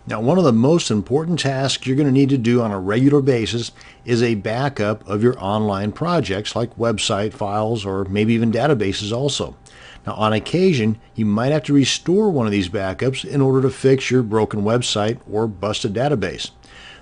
Now, one of the most important tasks you're going to need to do on a regular basis is a backup of your online projects like website files or maybe even databases also. Now, on occasion, you might have to restore one of these backups in order to fix your broken website or busted database.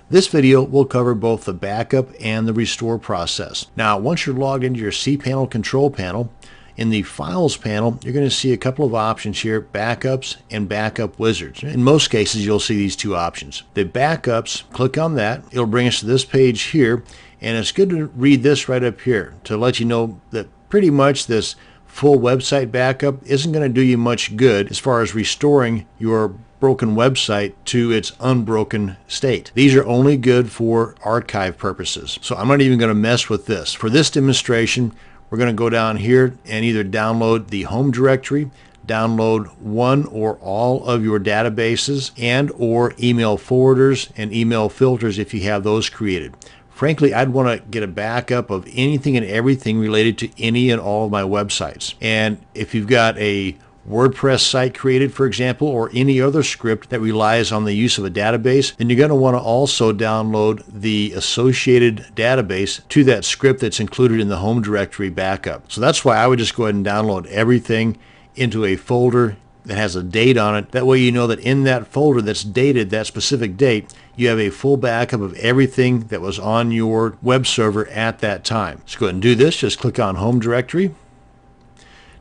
This video will cover both the backup and the restore process. Now, once you're logged into your cPanel control panel, in the Files panel, you're going to see a couple of options here, Backups and Backup Wizards. In most cases, you'll see these two options. The Backups, click on that. It'll bring us to this page here, and it's good to read this right up here to let you know that pretty much this full website backup isn't going to do you much good as far as restoring your broken website to its unbroken state. These are only good for archive purposes. So I'm not even going to mess with this. For this demonstration, we're going to go down here and either download the home directory, download one or all of your databases, and or email forwarders and email filters if you have those created. Frankly, I'd want to get a backup of anything and everything related to any and all of my websites. And if you've got a WordPress site created, for example, or any other script that relies on the use of a database, then you're going to want to also download the associated database to that script that's included in the home directory backup. So that's why I would just go ahead and download everything into a folder that has a date on it. That way you know that in that folder that's dated that specific date, you have a full backup of everything that was on your web server at that time. So go ahead and do this. Just click on Home Directory.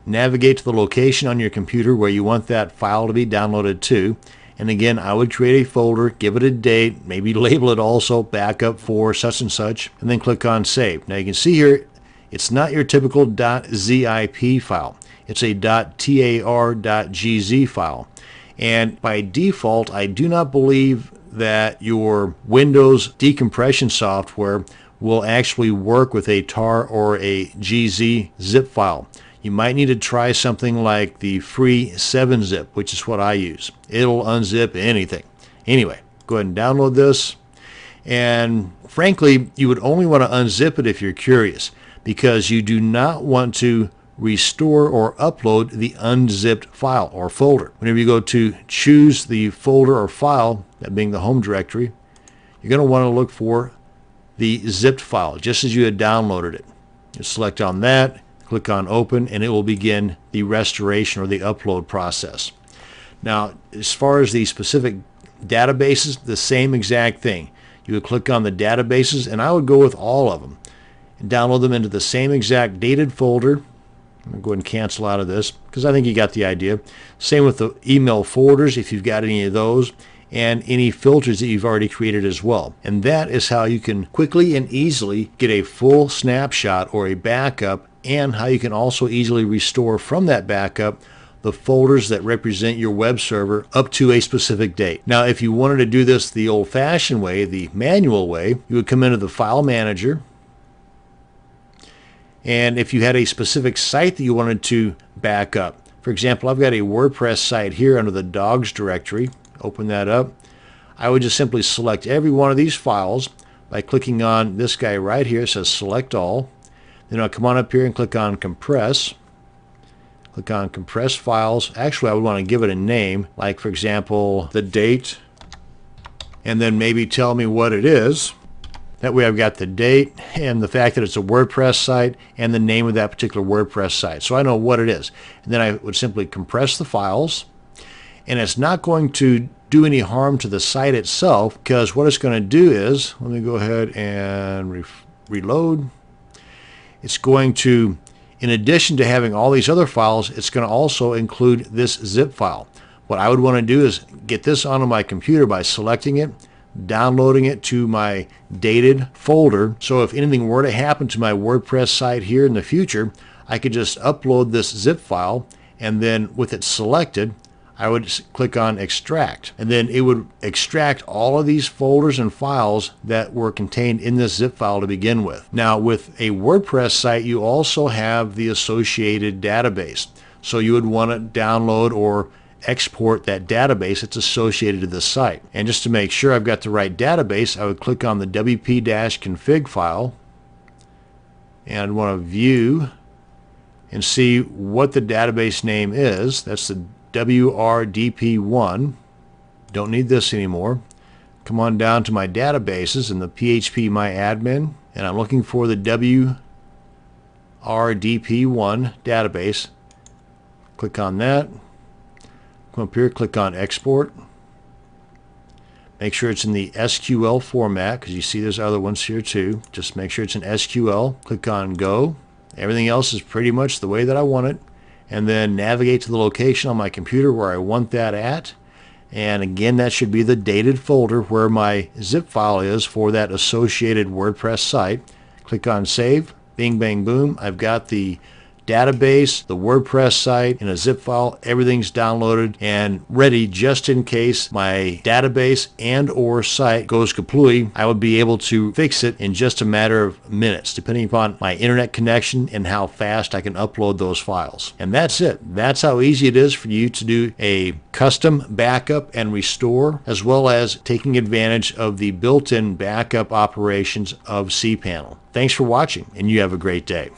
Navigate to the location on your computer where you want that file to be downloaded to. And again, I would create a folder, give it a date, maybe label it also backup for such and such, and then click on Save. Now you can see here, it's not your typical .zip file. It's a .tar.gz file. And by default, I do not believe that your Windows decompression software will actually work with a tar or a gz zip file. You might need to try something like the free 7-zip, which is what I use. It'll unzip anything. Anyway, go ahead and download this. And frankly, you would only want to unzip it if you're curious, because you do not want to restore or upload the unzipped file or folder. Whenever you go to choose the folder or file, that being the home directory, you're going to want to look for the zipped file, just as you had downloaded it. You select on that, click on Open, and it will begin the restoration or the upload process. Now, as far as the specific databases, the same exact thing. You would click on the databases, and I would go with all of them and download them into the same exact dated folder. I'm going to go ahead and cancel out of this because I think you got the idea. Same with the email forwarders if you've got any of those, and any filters that you've already created as well. And that is how you can quickly and easily get a full snapshot or a backup, and how you can also easily restore from that backup the folders that represent your web server up to a specific date. Now, if you wanted to do this the old-fashioned way, the manual way, you would come into the File Manager, and if you had a specific site that you wanted to back up, for example, I've got a WordPress site here under the dogs directory. Open that up. I would just simply select every one of these files by clicking on this guy right here. It says Select All. Then I'll come on up here and click on Compress. Click on Compress Files. Actually, I would want to give it a name, like, for example, the date, and then maybe tell me what it is. That way I've got the date and the fact that it's a WordPress site and the name of that particular WordPress site, so I know what it is. And then I would simply compress the files, and it's not going to do any harm to the site itself, because what it's going to do is, let me go ahead and reload. It's going to, in addition to having all these other files, it's going to also include this zip file. What I would want to do is get this onto my computer by selecting it, downloading it to my dated folder, so if anything were to happen to my WordPress site here in the future, I could just upload this zip file, and then with it selected, I would click on Extract, and then it would extract all of these folders and files that were contained in this zip file to begin with. Now, with a WordPress site, you also have the associated database, so you would want to download or export that database that's associated to the site. And just to make sure I've got the right database, I would click on the wp-config file, and I'd want to view and see what the database name is. That's the WRDP1. don't need this anymore. Come on down to my databases in the PHP My Admin, and I'm looking for the WRDP1 database. Click on that. Come up here, click on Export. Make sure it's in the SQL format, because you see there's other ones here too. Just make sure it's in SQL. Click on Go. Everything else is pretty much the way that I want it. And then navigate to the location on my computer where I want that at. And again, that should be the dated folder where my zip file is for that associated WordPress site. Click on Save. Bing, bang, boom. I've got the database, the WordPress site in a zip file. Everything's downloaded and ready just in case my database and or site goes kaplooey. I would be able to fix it in just a matter of minutes, depending upon my internet connection and how fast I can upload those files. And that's it. That's how easy it is for you to do a custom backup and restore, as well as taking advantage of the built-in backup operations of cPanel. Thanks for watching, and you have a great day.